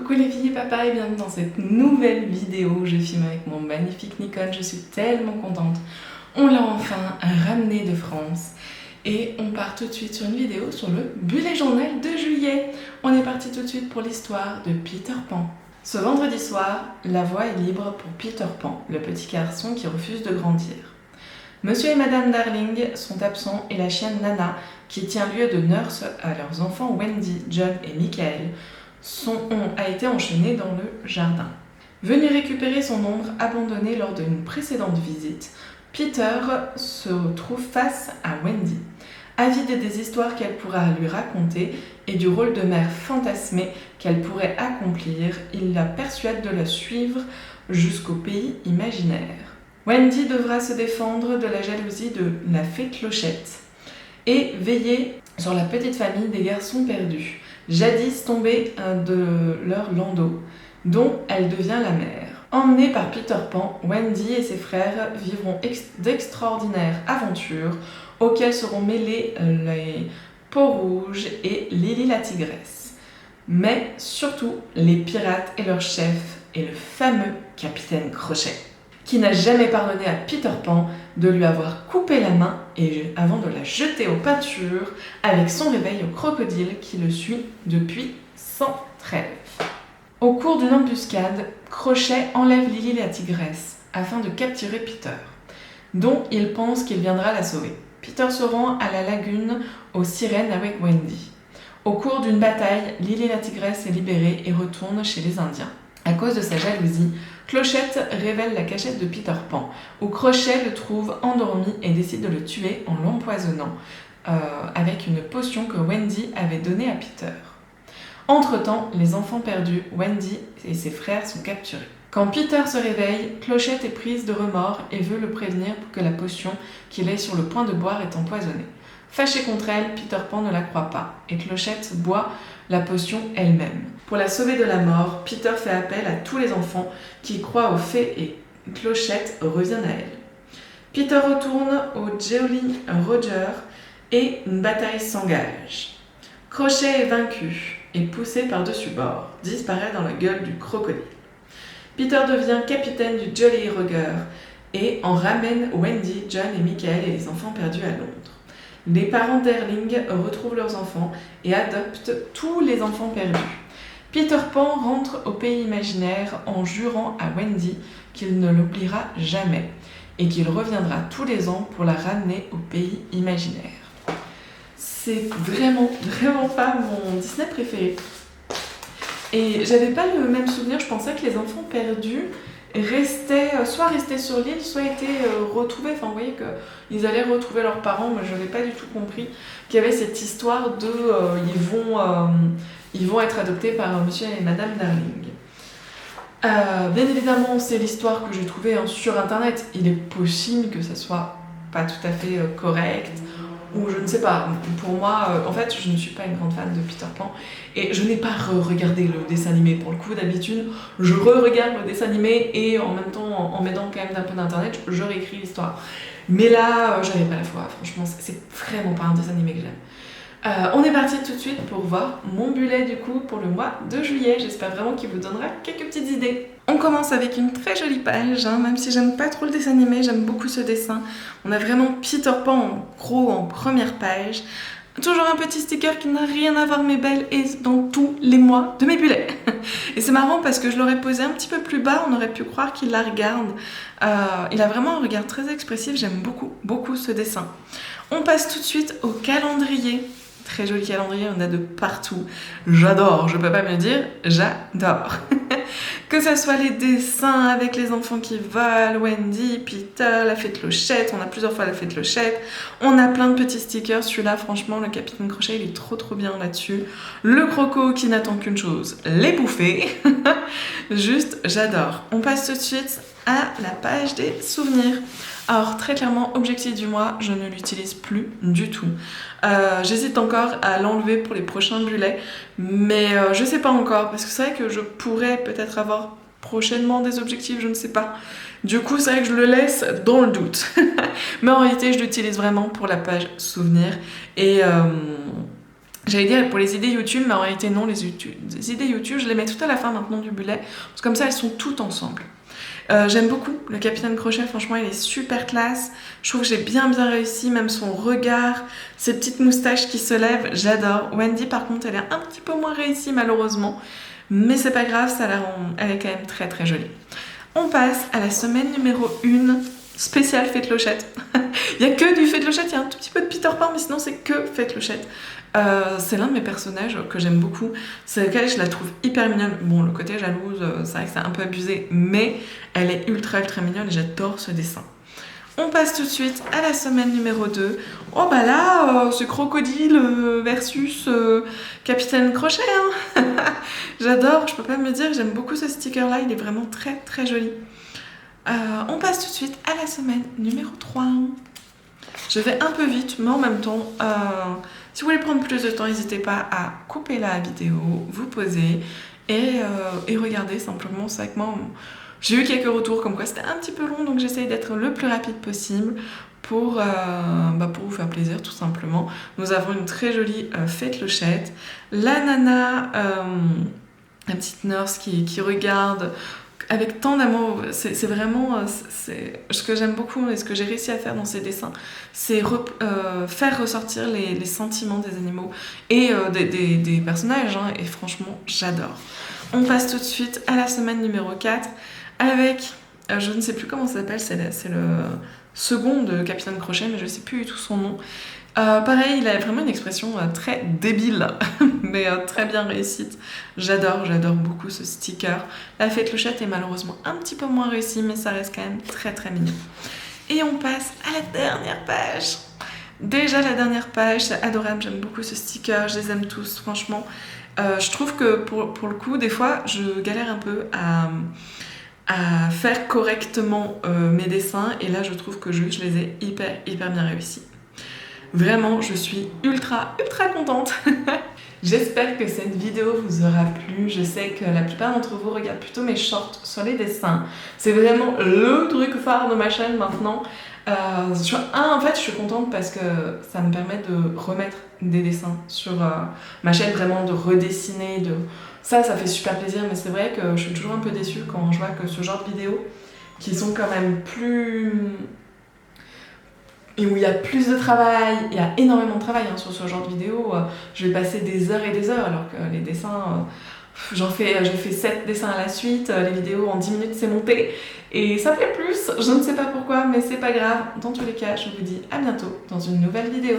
Coucou les filles et papa et bienvenue dans cette nouvelle vidéo. Je filme avec mon magnifique Nikon, je suis tellement contente. On l'a enfin ramené de France et on part tout de suite sur une vidéo sur le bullet journal de juillet. On est parti tout de suite pour l'histoire de Peter Pan. Ce vendredi soir, la voie est libre pour Peter Pan, le petit garçon qui refuse de grandir. Monsieur et Madame Darling sont absents et la chienne Nana, qui tient lieu de nurse à leurs enfants Wendy, John et Michael, a été enchaînée dans le jardin. Venu récupérer son ombre abandonnée lors d'une précédente visite, Peter se trouve face à Wendy. Avide des histoires qu'elle pourra lui raconter et du rôle de mère fantasmé qu'elle pourrait accomplir, il la persuade de la suivre jusqu'au pays imaginaire. Wendy devra se défendre de la jalousie de la fée Clochette et veiller sur la petite famille des garçons perdus, jadis tombés de leur landau, dont elle devient la mère. Emmenée par Peter Pan, Wendy et ses frères vivront d'extraordinaires aventures auxquelles seront mêlés les Peaux-Rouges et Lily la tigresse. Mais surtout les pirates et leur chef et le fameux Capitaine Crochet, qui n'a jamais pardonné à Peter Pan de lui avoir coupé la main et avant de la jeter aux pâtures avec son réveil au crocodile qui le suit depuis sans trêve. Au cours d'une embuscade, Crochet enlève Lily la tigresse afin de capturer Peter, dont il pense qu'il viendra la sauver. Peter se rend à la lagune aux sirènes avec Wendy. Au cours d'une bataille, Lily la tigresse est libérée et retourne chez les Indiens. À cause de sa jalousie, Clochette révèle la cachette de Peter Pan, où Crochet le trouve endormi et décide de le tuer en l'empoisonnant avec une potion que Wendy avait donnée à Peter. Entre-temps, les enfants perdus, Wendy et ses frères sont capturés. Quand Peter se réveille, Clochette est prise de remords et veut le prévenir que la potion qu'il est sur le point de boire est empoisonnée. Fâché contre elle, Peter Pan ne la croit pas et Clochette boit la potion elle-même. Pour la sauver de la mort, Peter fait appel à tous les enfants qui croient aux fées et Clochette revient à elle. Peter retourne au Jolly Roger et une bataille s'engage. Crochet est vaincu et poussé par-dessus bord, disparaît dans la gueule du crocodile. Peter devient capitaine du Jolly Roger et en ramène Wendy, John et Michael et les enfants perdus à Londres. Les parents d'Erling retrouvent leurs enfants et adoptent tous les enfants perdus. Peter Pan rentre au pays imaginaire en jurant à Wendy qu'il ne l'oubliera jamais et qu'il reviendra tous les ans pour la ramener au pays imaginaire. C'est vraiment pas mon Disney préféré. Et j'avais pas le même souvenir, je pensais que les enfants perdus soit restaient sur l'île, soit étaient retrouvés. Enfin, vous voyez qu'ils allaient retrouver leurs parents, mais je n'avais pas du tout compris qu'il y avait cette histoire de ils vont être adoptés par monsieur et madame Darling. Bien évidemment, c'est l'histoire que j'ai trouvée sur internet. Il est possible que ça soit pas tout à fait correct, ou je ne sais pas. Pour moi, en fait, je ne suis pas une grande fan de Peter Pan et je n'ai pas regardé le dessin animé. Pour le coup, d'habitude, je regarde le dessin animé et en même temps, en m'aidant quand même d'un peu d'internet, je réécris l'histoire. Mais là, j'avais pas la foi. Franchement, c'est vraiment pas un dessin animé que j'aime. On est parti tout de suite pour voir mon bullet du coup pour le mois de juillet. J'espère vraiment qu'il vous donnera quelques petites idées. On commence avec une très jolie page, même si j'aime pas trop le dessin animé, j'aime beaucoup ce dessin. On a vraiment Peter Pan en gros en première page. Toujours un petit sticker qui n'a rien à voir mes belles et dans tous les mois de mes bullets. Et c'est marrant parce que je l'aurais posé un petit peu plus bas, on aurait pu croire qu'il la regarde. Il a vraiment un regard très expressif, j'aime beaucoup ce dessin. On passe tout de suite au calendrier. Très joli calendrier, on a de partout. J'adore, je peux pas me le dire, j'adore. Que ce soit les dessins avec les enfants qui volent, Wendy, Peter, la fée Clochette, on a plusieurs fois la fée Clochette. On a plein de petits stickers, celui-là franchement le Capitaine Crochet il est trop bien là-dessus. Le croco qui n'attend qu'une chose, les bouffer. Juste, j'adore. On passe tout de suite à la page des souvenirs. Alors très clairement, objectif du mois, je ne l'utilise plus du tout. J'hésite encore à l'enlever pour les prochains bullets, mais je sais pas encore, parce que c'est vrai que je pourrais peut-être avoir prochainement des objectifs, je ne sais pas. Du coup, c'est vrai que je le laisse dans le doute. Mais en réalité, je l'utilise vraiment pour la page souvenirs. Et J'allais dire pour les idées YouTube, mais en réalité non, les idées YouTube, je les mets tout à la fin maintenant du bullet, parce que comme ça elles sont toutes ensemble. J'aime beaucoup le Capitaine Crochet, franchement il est super classe. Je trouve que j'ai bien réussi, même son regard, ses petites moustaches qui se lèvent, j'adore. Wendy par contre elle est un petit peu moins réussie malheureusement, mais c'est pas grave, ça la rend, elle est quand même très jolie. On passe à la semaine numéro 1, spéciale Fée Clochette. Il n'y a que du Fée Clochette, il y a un tout petit peu de Peter Pan, mais sinon c'est que Fée Clochette. C'est l'un de mes personnages que j'aime beaucoup, c'est lequel je la trouve hyper mignonne. Bon, le côté jalouse, c'est vrai que c'est un peu abusé, mais elle est ultra mignonne et j'adore ce dessin. On passe tout de suite à la semaine numéro 2. Oh bah là, c'est Crocodile versus Capitaine Crochet. Hein. J'adore, je peux pas me dire, j'aime beaucoup ce sticker là, il est vraiment très joli. On passe tout de suite à la semaine numéro 3. Je vais un peu vite, mais en même temps, si vous voulez prendre plus de temps, n'hésitez pas à couper la vidéo, vous poser et regarder simplement. C'est avec moi, j'ai eu quelques retours comme quoi c'était un petit peu long, donc j'essaye d'être le plus rapide possible pour vous faire plaisir tout simplement. Nous avons une très jolie Fée Clochette, la nana, la petite nurse qui regarde avec tant d'amour. C'est vraiment ce que j'aime beaucoup et ce que j'ai réussi à faire dans ces dessins, c'est faire ressortir les sentiments des animaux et des personnages, hein, et franchement j'adore. On passe tout de suite à la semaine numéro 4 avec, je ne sais plus comment ça s'appelle, c'est le second de Capitaine Crochet, mais je ne sais plus du tout son nom. Pareil, il a vraiment une expression très débile, mais très bien réussite. J'adore beaucoup ce sticker. La Fée Clochette est malheureusement un petit peu moins réussie, mais ça reste quand même très mignon. Et on passe à la dernière page. Déjà la dernière page, c'est adorable, j'aime beaucoup ce sticker, je les aime tous, franchement. Je trouve que pour le coup, des fois, je galère un peu à faire correctement mes dessins, et là je trouve que je les ai hyper bien réussis. Vraiment, je suis ultra contente. J'espère que cette vidéo vous aura plu. Je sais que la plupart d'entre vous regardent plutôt mes shorts sur les dessins. C'est vraiment le truc phare de ma chaîne maintenant. En fait, je suis contente parce que ça me permet de remettre des dessins sur ma chaîne, vraiment de redessiner. Ça fait super plaisir, mais c'est vrai que je suis toujours un peu déçue quand je vois que ce genre de vidéos, qui sont quand même plus... et où il y a plus de travail, il y a énormément de travail, hein, sur ce genre de vidéo. Je vais passer des heures et des heures, alors que les dessins, j'ai fait 7 dessins à la suite, les vidéos en 10 minutes c'est monté, et ça fait plus, je ne sais pas pourquoi, mais c'est pas grave. Dans tous les cas, je vous dis à bientôt dans une nouvelle vidéo.